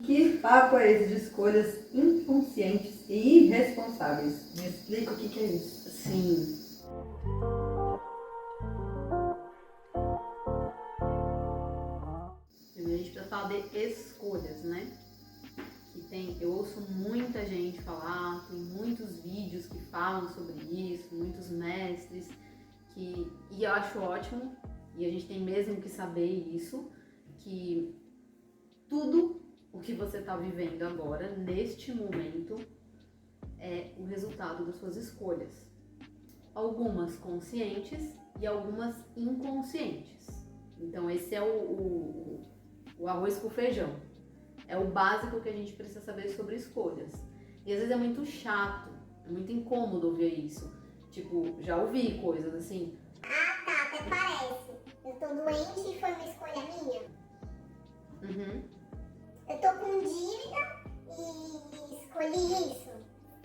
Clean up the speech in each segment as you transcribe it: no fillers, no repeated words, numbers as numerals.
Que papo é esse de escolhas inconscientes e irresponsáveis? Me explica o que é isso. Sim. Primeiro a gente precisa falar de escolhas, né? Eu ouço muita gente falar, tem muitos vídeos que falam sobre isso, muitos mestres, e eu acho ótimo, e a gente tem mesmo que saber isso, que tudo o que você está vivendo agora, neste momento, é o resultado das suas escolhas. Algumas conscientes e algumas inconscientes. Então esse é o arroz com feijão. É o básico que a gente precisa saber sobre escolhas. E às vezes é muito chato, é muito incômodo ouvir isso. Tipo, já ouvi coisas assim. Ah, tá, até parece. Eu tô doente e foi uma escolha minha. Uhum. Eu tô com dívida e escolhi isso.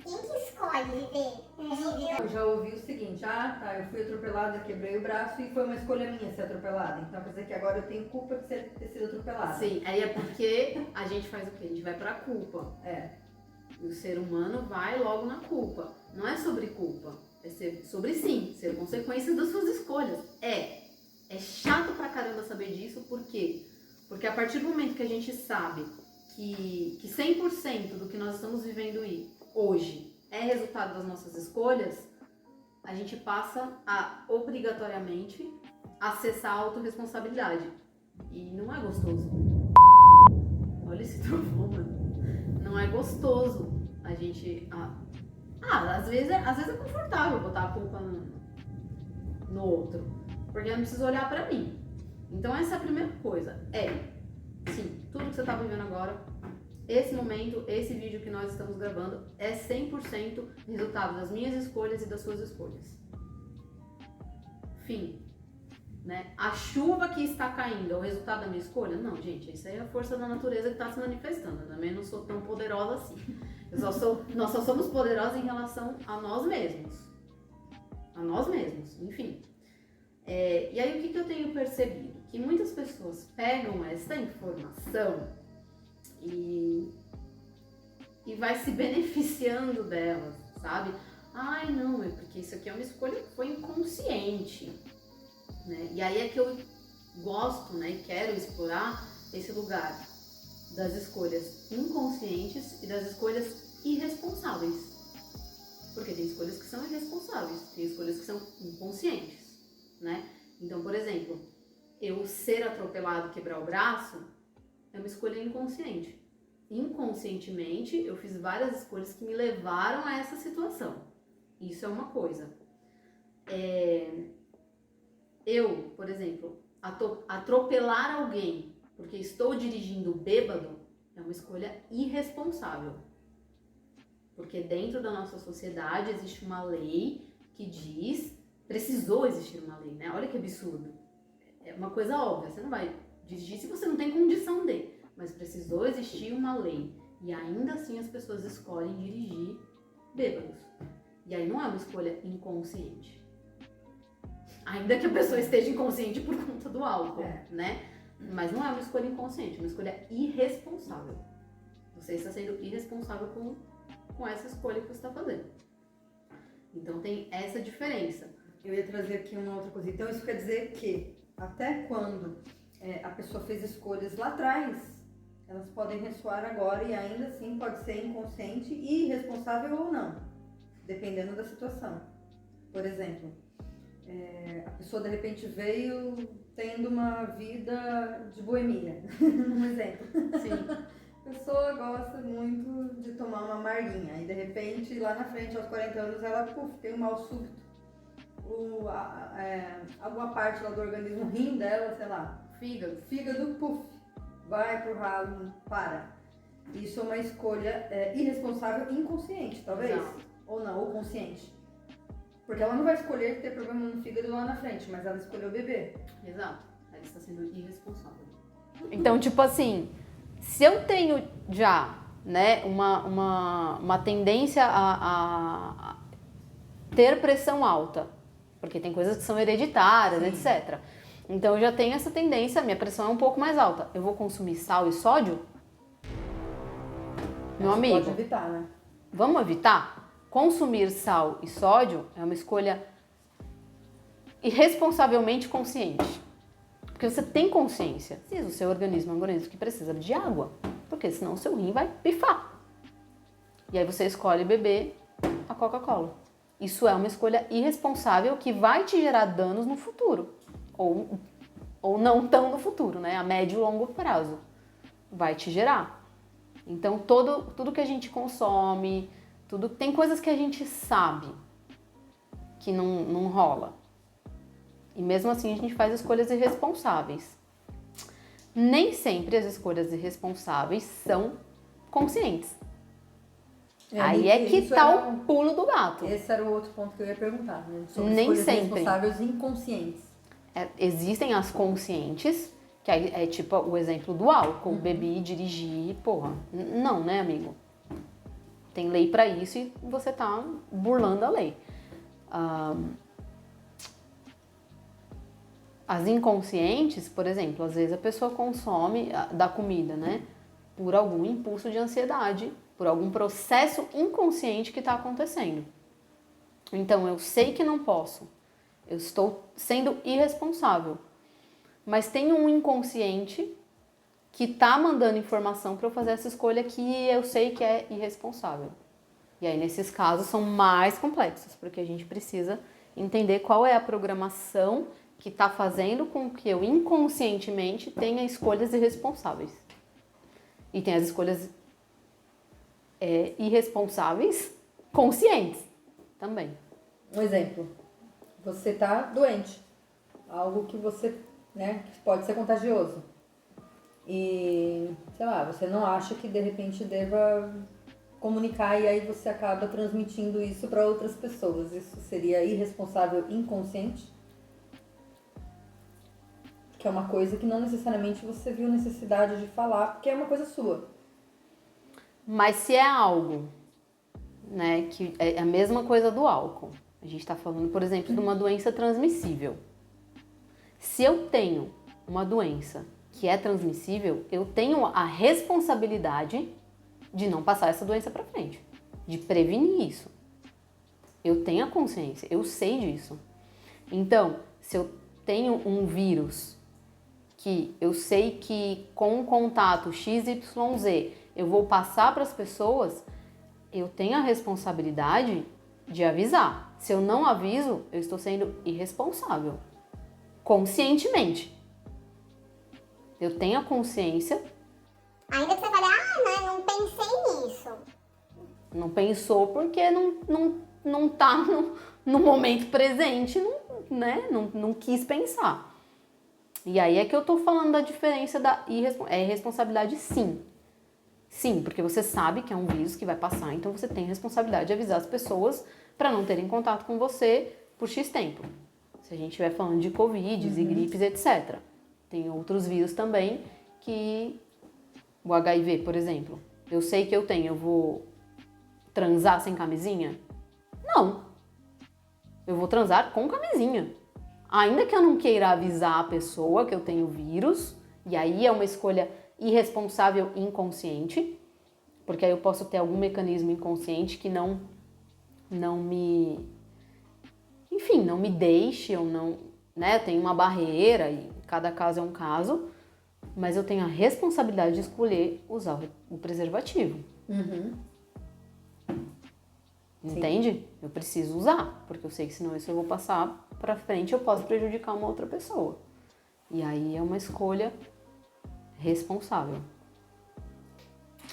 Quem que escolhe viver com dívida? Eu já ouvi o seguinte, eu fui atropelada, quebrei o braço e foi uma escolha minha ser atropelada. Então quer dizer que agora eu tenho culpa de ter sido atropelada. Sim, aí é porque a gente faz o quê? A gente vai pra culpa. É. E o ser humano vai logo na culpa. Não é sobre culpa, é sobre ser consequências das suas escolhas. É chato pra caramba saber disso, por quê? Porque a partir do momento que a gente sabe que 100% do que nós estamos vivendo hoje é resultado das nossas escolhas, a gente passa a, obrigatoriamente, acessar a autorresponsabilidade. E não é gostoso. Olha esse trovão, mano. Não é gostoso a gente... às vezes é confortável botar a culpa no outro. Porque eu não preciso olhar pra mim. Então essa é a primeira coisa. Sim, tudo que você tá vivendo agora, esse momento, esse vídeo que nós estamos gravando, é 100% resultado das minhas escolhas e das suas escolhas. Fim. Né? A chuva que está caindo é o resultado da minha escolha? Não, gente, isso aí é a força da natureza que está se manifestando. Eu também não sou tão poderosa assim. Nós só somos poderosos em relação a nós mesmos. A nós mesmos, enfim. E aí o que eu tenho percebido? Que muitas pessoas pegam essa informação e vai se beneficiando delas, sabe? Ai, não, é porque isso aqui é uma escolha que foi inconsciente, né? E aí é que eu gosto, né, e quero explorar esse lugar das escolhas inconscientes e das escolhas irresponsáveis. Porque tem escolhas que são irresponsáveis, tem escolhas que são inconscientes, né? Então, por exemplo, eu ser atropelado, quebrar o braço, é uma escolha inconsciente. Inconscientemente, eu fiz várias escolhas que me levaram a essa situação. Isso é uma coisa. Eu, por exemplo, atropelar alguém porque estou dirigindo bêbado é uma escolha irresponsável. Porque dentro da nossa sociedade existe uma lei que diz... Precisou existir uma lei, né? Olha que absurdo. É uma coisa óbvia, você não vai dirigir se você não tem condição de. Mas precisou existir uma lei. E ainda assim as pessoas escolhem dirigir bêbados. E aí não é uma escolha inconsciente. Ainda que a pessoa esteja inconsciente por conta do álcool, né? Mas não é uma escolha inconsciente, é uma escolha irresponsável. Você está sendo irresponsável com essa escolha que você está fazendo. Então tem essa diferença. Eu ia trazer aqui uma outra coisa. Então isso quer dizer que até quando a pessoa fez escolhas lá atrás, elas podem ressoar agora e ainda assim pode ser inconsciente e irresponsável ou não, dependendo da situação. Por exemplo, a pessoa de repente veio tendo uma vida de boemia, um exemplo. Sim. A pessoa gosta muito de tomar uma amarguinha e de repente lá na frente aos 40 anos ela tem um mal súbito. Alguma parte lá do organismo, rim dela, sei lá, fígado, vai pro ralo, para. Isso é uma escolha irresponsável e inconsciente, talvez. Exato. Ou não, ou consciente. Porque ela não vai escolher ter problema no fígado lá na frente, mas ela escolheu beber. Exato. Ela está sendo irresponsável. Então, tipo assim, se eu tenho já, né, uma tendência a ter pressão alta, porque tem coisas que são hereditárias, Sim. etc. Então eu já tenho essa tendência, minha pressão é um pouco mais alta. Eu vou consumir sal e sódio? Meu Você amigo, pode evitar, né? vamos evitar? Consumir sal e sódio é uma escolha irresponsavelmente consciente. Porque você tem consciência. Se o seu organismo é um organismo que precisa de água, porque senão o seu rim vai pifar. E aí você escolhe beber a Coca-Cola. Isso é uma escolha irresponsável que vai te gerar danos no futuro. Ou não tão no futuro, né? A médio e longo prazo. Vai te gerar. Então, tudo que a gente consome, tem coisas que a gente sabe que não rola. E mesmo assim a gente faz escolhas irresponsáveis. Nem sempre as escolhas irresponsáveis são conscientes. Aí é que tá o pulo do gato. Esse era o outro ponto que eu ia perguntar, né? Sobre Nem escolhas sempre. responsáveis inconscientes. Existem as conscientes, que é tipo o exemplo do álcool, bebi, dirigi, porra. Não, né, amigo? Tem lei pra isso e você tá burlando a lei. As inconscientes, por exemplo, às vezes a pessoa consome da comida, né? Por algum impulso de ansiedade, por algum processo inconsciente que está acontecendo. Então, eu sei que não posso. Eu estou sendo irresponsável. Mas tem um inconsciente que está mandando informação para eu fazer essa escolha que eu sei que é irresponsável. E aí, nesses casos, são mais complexos, porque a gente precisa entender qual é a programação que está fazendo com que eu inconscientemente tenha escolhas irresponsáveis. E tem as escolhas irresponsáveis conscientes também. Um exemplo. Você tá doente. Algo que você, né, que pode ser contagioso. E, sei lá, você não acha que de repente deva comunicar e aí você acaba transmitindo isso para outras pessoas. Isso seria irresponsável inconsciente? Que é uma coisa que não necessariamente você viu necessidade de falar, porque é uma coisa sua. Mas se é algo, né, que é a mesma coisa do álcool. A gente está falando, por exemplo, de uma doença transmissível. Se eu tenho uma doença que é transmissível, eu tenho a responsabilidade de não passar essa doença para frente, de prevenir isso. Eu tenho a consciência, eu sei disso. Então, se eu tenho um vírus que eu sei que com o contato XYZ eu vou passar para as pessoas, eu tenho a responsabilidade de avisar. Se eu não aviso, eu estou sendo irresponsável. Conscientemente. Eu tenho a consciência. Ainda que você fale, não pensei nisso. Não pensou porque não tá no momento presente, não quis pensar. E aí é que eu tô falando da diferença da irresponsabilidade, sim. Sim, porque você sabe que é um vírus que vai passar, então você tem a responsabilidade de avisar as pessoas para não terem contato com você por X tempo. Se a gente estiver falando de Covid e gripes, etc. Tem outros vírus também que... O HIV, por exemplo. Eu sei que eu tenho, eu vou transar sem camisinha? Não. Eu vou transar com camisinha. Ainda que eu não queira avisar a pessoa que eu tenho vírus, e aí é uma escolha irresponsável e inconsciente, porque aí eu posso ter algum mecanismo inconsciente que não me deixe, ou não, né? Eu tenho uma barreira e cada caso é um caso, mas eu tenho a responsabilidade de escolher usar o preservativo. Entende? Sim. Eu preciso usar, porque eu sei que senão isso eu vou passar pra frente, eu posso prejudicar uma outra pessoa. E aí é uma escolha responsável.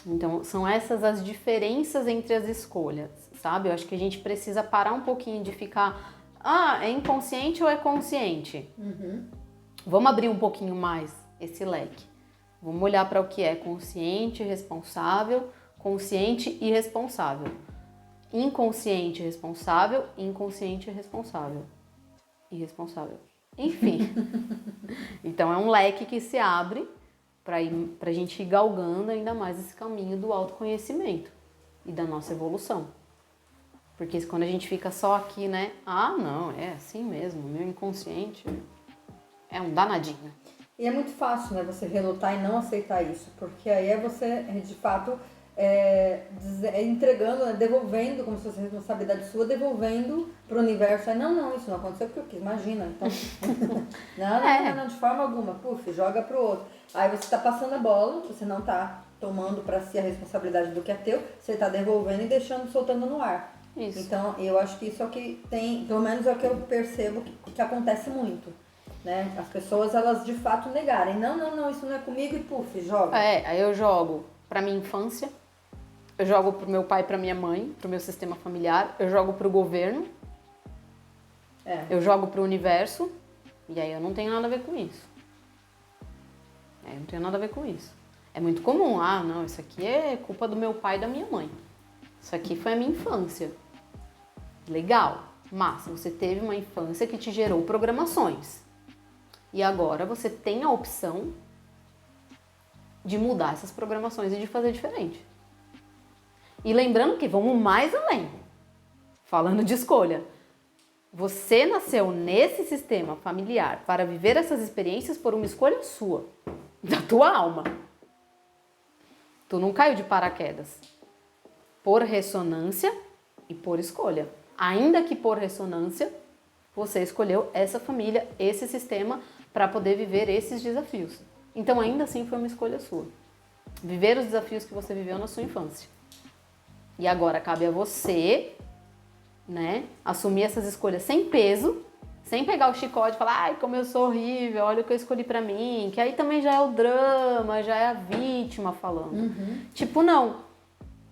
Então, são essas as diferenças entre as escolhas, sabe? Eu acho que a gente precisa parar um pouquinho de ficar, é inconsciente ou é consciente? Vamos abrir um pouquinho mais esse leque. Vamos olhar para o que é consciente, responsável, consciente e responsável. Inconsciente, responsável, inconsciente, responsável. Irresponsável. Enfim. Então é um leque que se abre pra gente ir galgando ainda mais esse caminho do autoconhecimento e da nossa evolução. Porque quando a gente fica só aqui, né? Não, é assim mesmo, meu inconsciente é um danadinho. E é muito fácil, né, você relutar e não aceitar isso, porque aí é você, de fato, entregando, né, devolvendo, como se fosse responsabilidade sua, devolvendo pro universo. Aí, não, isso não aconteceu porque eu quis, imagina. Então, não, de forma alguma. Puf, joga pro outro. Aí você tá passando a bola, você não tá tomando pra si a responsabilidade do que é teu, você tá devolvendo e deixando, soltando no ar. Isso. Então, eu acho que isso é o que tem, pelo menos é o que eu percebo que acontece muito. Né? As pessoas, elas de fato negarem. Não, isso não é comigo e puf, joga. Aí eu jogo pra minha infância, eu jogo pro meu pai e pra minha mãe, pro meu sistema familiar, eu jogo pro governo, eu jogo pro universo, e aí eu não tenho nada a ver com isso. Eu não tenho nada a ver com isso. É muito comum, não, isso aqui é culpa do meu pai e da minha mãe. Isso aqui foi a minha infância. Legal, massa, você teve uma infância que te gerou programações. E agora você tem a opção de mudar essas programações e de fazer diferente. E lembrando que vamos mais além. Falando de escolha. Você nasceu nesse sistema familiar para viver essas experiências por uma escolha sua, da tua alma. Tu não caiu de paraquedas. Por ressonância e por escolha. Ainda que por ressonância, você escolheu essa família, esse sistema, para poder viver esses desafios. Então, ainda assim, foi uma escolha sua. Viver os desafios que você viveu na sua infância. E agora cabe a você, né, assumir essas escolhas sem peso, sem pegar o chicote e falar, ai, como eu sou horrível, olha o que eu escolhi pra mim, que aí também já é o drama, já é a vítima falando. Tipo, não,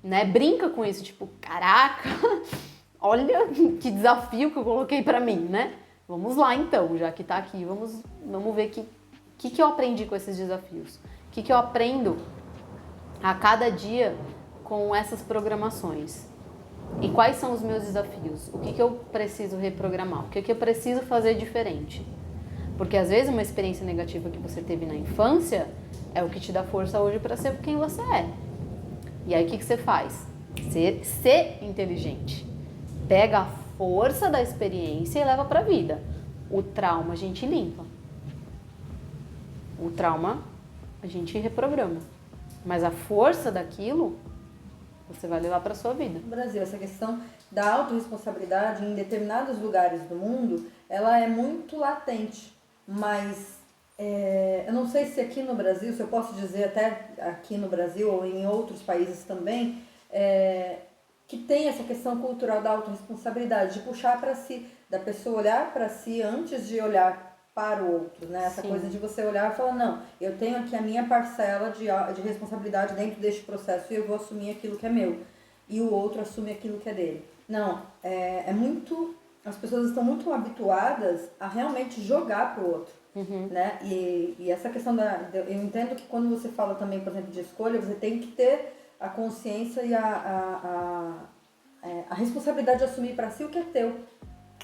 né, brinca com isso, tipo, caraca, olha que desafio que eu coloquei pra mim, né? Vamos lá então, já que tá aqui, vamos ver que eu aprendi com esses desafios. O que eu aprendo a cada dia com essas programações. E quais são os meus desafios? O que eu preciso reprogramar? O que eu preciso fazer diferente? Porque às vezes uma experiência negativa que você teve na infância é o que te dá força hoje para ser quem você é. E aí o que você faz? Ser inteligente. Pega a força da experiência e leva para a vida. O trauma a gente limpa. O trauma a gente reprograma. Mas a força daquilo você vai levar para sua vida. No Brasil, essa questão da autorresponsabilidade em determinados lugares do mundo, ela é muito latente. Mas eu não sei se aqui no Brasil, se eu posso dizer até aqui no Brasil ou em outros países também, que tem essa questão cultural da autorresponsabilidade, de puxar para si, da pessoa olhar para si antes de olhar para o outro, né? Essa coisa de você olhar e falar, não, eu tenho aqui a minha parcela de responsabilidade dentro deste processo e eu vou assumir aquilo que é meu. E o outro assume aquilo que é dele. Não, as pessoas estão muito habituadas a realmente jogar pro outro, né? E essa questão eu entendo que quando você fala também, por exemplo, de escolha, você tem que ter a consciência e a responsabilidade de assumir para si o que é teu.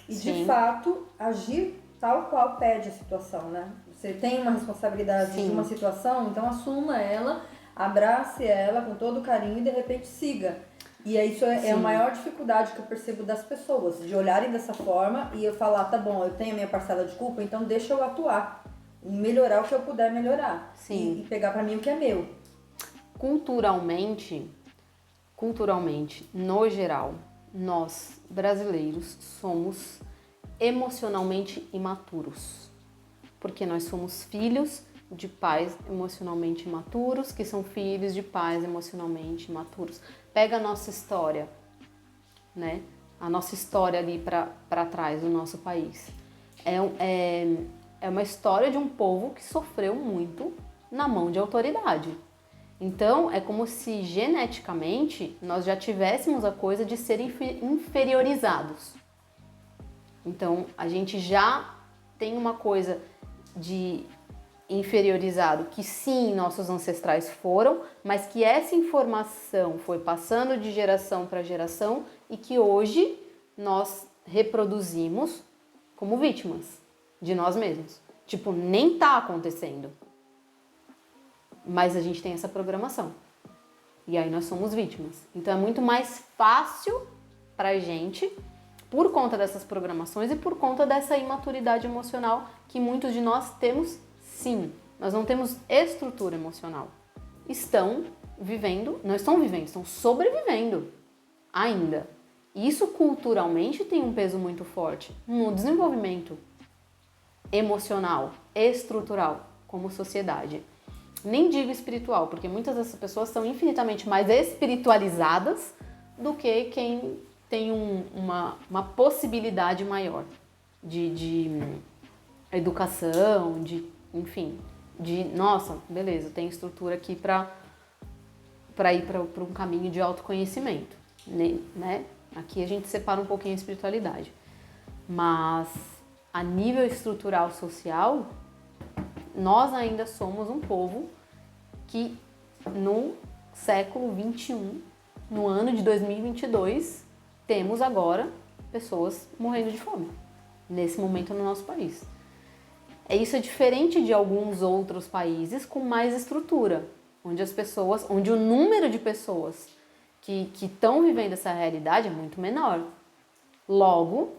E, de fato, agir tal qual pede a situação, né? Você tem uma responsabilidade de uma situação, então assuma ela, abrace ela com todo carinho e, de repente, siga. E isso é a maior dificuldade que eu percebo das pessoas, de olharem dessa forma e eu falar, tá bom, eu tenho a minha parcela de culpa, então deixa eu atuar, melhorar o que eu puder melhorar. E pegar pra mim o que é meu. Culturalmente, no geral, nós, brasileiros, somos emocionalmente imaturos. Porque nós somos filhos de pais emocionalmente imaturos, que são filhos de pais emocionalmente imaturos. Pega a nossa história, né? A nossa história ali para trás do nosso país. É uma história de um povo que sofreu muito na mão de autoridade. Então, é como se geneticamente nós já tivéssemos a coisa de ser inferiorizados. Então, a gente já tem uma coisa de inferiorizado que sim, nossos ancestrais foram, mas que essa informação foi passando de geração para geração e que hoje nós reproduzimos como vítimas de nós mesmos. Tipo, nem tá acontecendo. Mas a gente tem essa programação. E aí nós somos vítimas. Então é muito mais fácil pra gente, por conta dessas programações e por conta dessa imaturidade emocional que muitos de nós temos, sim. Nós não temos estrutura emocional. Estão vivendo, não estão vivendo, estão sobrevivendo ainda. Isso culturalmente tem um peso muito forte no desenvolvimento emocional, estrutural, como sociedade. Nem digo espiritual, porque muitas dessas pessoas são infinitamente mais espiritualizadas do que quem tem uma possibilidade maior de educação, enfim, nossa, beleza, tem estrutura aqui para ir para um caminho de autoconhecimento, né? Aqui a gente separa um pouquinho a espiritualidade. Mas a nível estrutural social, nós ainda somos um povo que no século XXI, no ano de 2022, temos agora pessoas morrendo de fome, nesse momento no nosso país. Isso é diferente de alguns outros países com mais estrutura, onde o número de pessoas que estão vivendo essa realidade é muito menor. Logo,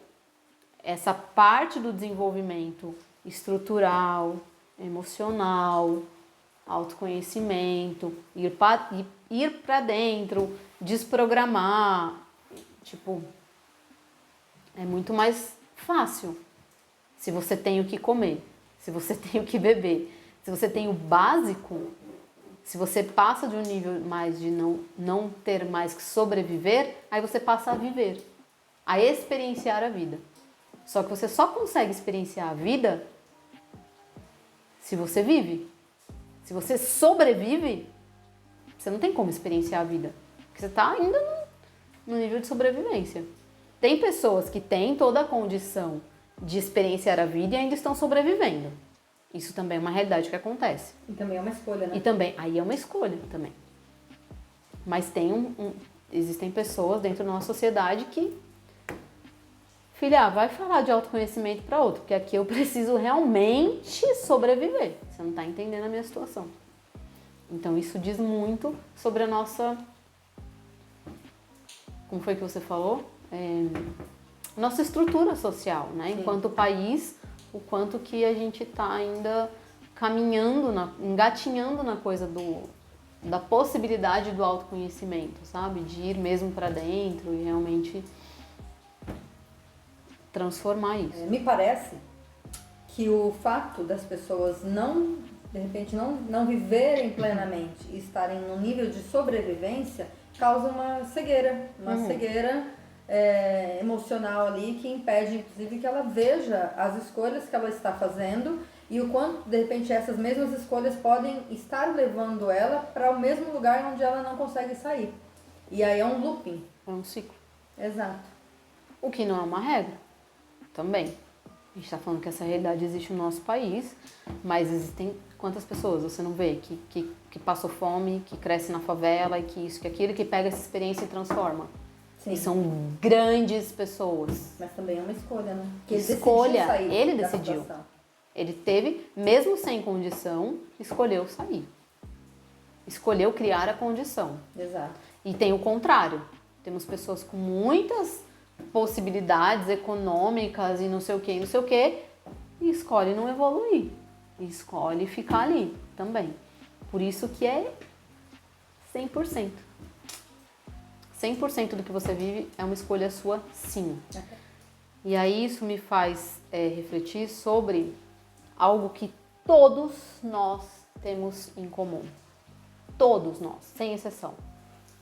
essa parte do desenvolvimento estrutural, emocional, autoconhecimento, ir para dentro, desprogramar, é muito mais fácil se você tem o que comer, se você tem o que beber, se você tem o básico. Se você passa de um nível mais de não ter mais que sobreviver, aí você passa a viver, a experienciar a vida. Só que você só consegue experienciar a vida se você vive. Se você sobrevive, você não tem como experienciar a vida, porque você está ainda no nível de sobrevivência. Tem pessoas que têm toda a condição de experienciar a vida e ainda estão sobrevivendo. Isso também é uma realidade que acontece. E também é uma escolha, né? E também, aí é uma escolha também. Mas existem pessoas dentro da nossa sociedade que, filha, vai falar de autoconhecimento para outro, porque aqui eu preciso realmente sobreviver. Você não está entendendo a minha situação. Então isso diz muito sobre a nossa... Como foi que você falou? Nossa estrutura social, né? Sim. Enquanto país, o quanto que a gente está ainda caminhando, engatinhando na coisa da possibilidade do autoconhecimento, sabe? De ir mesmo para dentro e realmente transformar isso. Me parece que o fato das pessoas de repente não viverem plenamente e estarem no nível de sobrevivência causa uma cegueira, emocional ali que impede, inclusive, que ela veja as escolhas que ela está fazendo e o quanto, de repente, essas mesmas escolhas podem estar levando ela para o mesmo lugar onde ela não consegue sair. E aí é um looping. É um ciclo. Exato. O que não é uma regra, também. A gente está falando que essa realidade existe no nosso país, mas existem quantas pessoas você não vê que passou fome, que cresce na favela e que isso, que aquilo, que pega essa experiência e transforma. Sim. E são grandes pessoas. Mas também é uma escolha, né? Porque ele decidiu. Situação. Ele teve, mesmo sem condição, escolheu sair. Escolheu criar a condição. Exato. E tem o contrário. Temos pessoas com muitas possibilidades econômicas e não sei o que, e escolhe não evoluir. E escolhe ficar ali também. Por isso que é 100%. 100% do que você vive é uma escolha sua, sim. E aí isso me faz refletir sobre algo que todos nós temos em comum. Todos nós, sem exceção.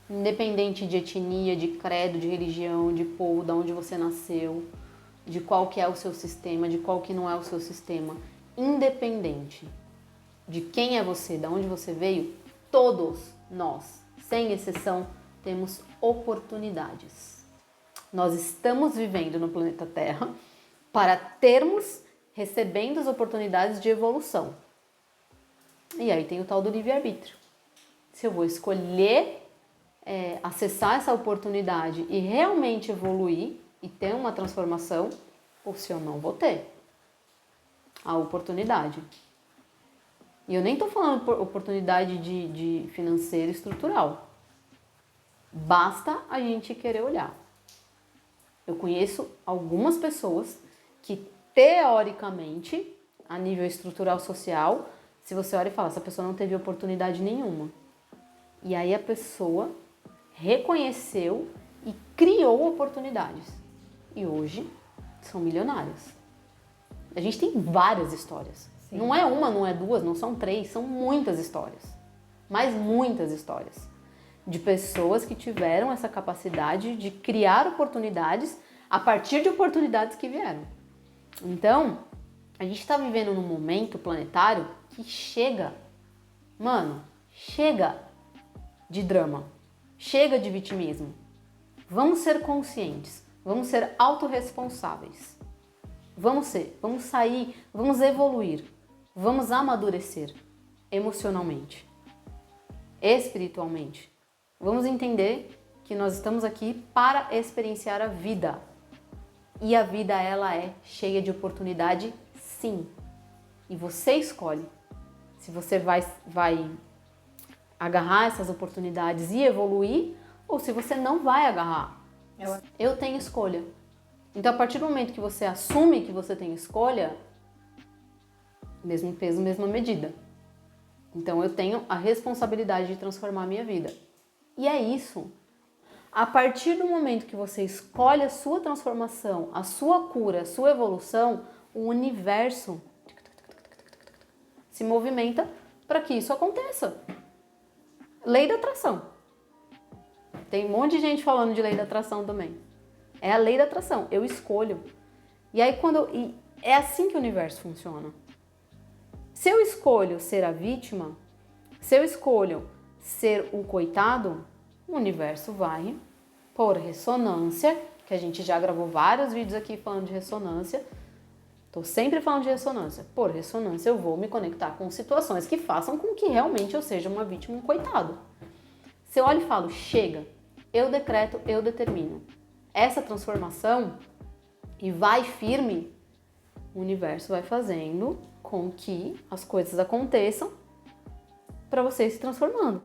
Independente de etnia, de credo, de religião, de povo, de onde você nasceu, de qual que é o seu sistema, de qual que não é o seu sistema. Independente de quem é você, de onde você veio, todos nós, sem exceção, temos oportunidades. Nós estamos vivendo no planeta Terra para recebendo as oportunidades de evolução. E aí tem o tal do livre-arbítrio. Se eu vou escolher acessar essa oportunidade e realmente evoluir e ter uma transformação, ou se eu não vou ter a oportunidade. E eu nem estou falando por oportunidade de financeira e estrutural. Basta a gente querer olhar. Eu conheço algumas pessoas que, teoricamente, a nível estrutural social, se você olha e fala, essa pessoa não teve oportunidade nenhuma. E aí a pessoa reconheceu e criou oportunidades. E hoje são milionárias. A gente tem várias histórias. Sim. Não é uma, não é duas, não são três, são muitas histórias. Mas muitas histórias. De pessoas que tiveram essa capacidade de criar oportunidades a partir de oportunidades que vieram. Então, a gente está vivendo num momento planetário que chega, chega de drama, chega de vitimismo. Vamos ser conscientes, vamos ser autorresponsáveis. Vamos sair, vamos evoluir, vamos amadurecer emocionalmente, espiritualmente. Vamos entender que nós estamos aqui para experienciar a vida. E a vida, ela é cheia de oportunidade, sim. E você escolhe se você vai agarrar essas oportunidades e evoluir ou se você não vai agarrar. Eu tenho escolha. Então, a partir do momento que você assume que você tem escolha, mesmo peso, mesma medida. Então, eu tenho a responsabilidade de transformar a minha vida. E é isso. A partir do momento que você escolhe a sua transformação, a sua cura, a sua evolução, o universo se movimenta para que isso aconteça. Lei da atração. Tem um monte de gente falando de lei da atração também. É a lei da atração. Eu escolho. E aí é assim que o universo funciona. Se eu escolho ser a vítima, se eu escolho ser o coitado, o universo vai por ressonância, que a gente já gravou vários vídeos aqui falando de ressonância. Tô sempre falando de ressonância. Por ressonância, eu vou me conectar com situações que façam com que realmente eu seja uma vítima, um coitado. Se eu olho e falo, chega, eu decreto, eu determino essa transformação e vai firme, o universo vai fazendo com que as coisas aconteçam para você ir se transformando.